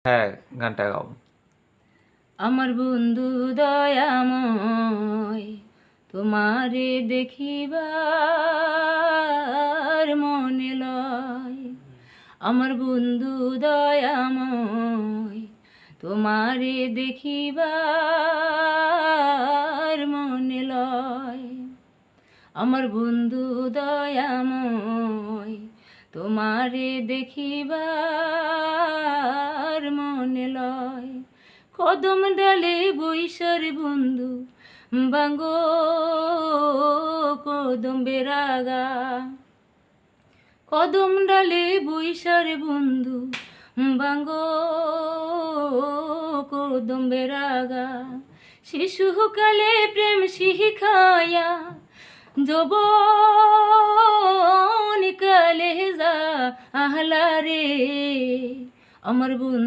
হ্যাঁ, গানটা গাও। আমার বন্ধু দয়াময়, তোমারে দেখিবার মনে লয়। আমার বন্ধু দয়াময়, তোমারে দেখিবার মনে লয়। আমার বন্ধু দয়াময়, তোমারে দেখিবার মনে লয়। কদম ডালে বৈশার বন্ধু বাঙ্গো কদম বেরাগা, কদম ডালে বৈশার বন্ধু বাঙ্গো কদম বেরাগা। শিশুকালে প্রেম শিখায়া যৌবন কালে যা আহলা রে। আমার বন্ধু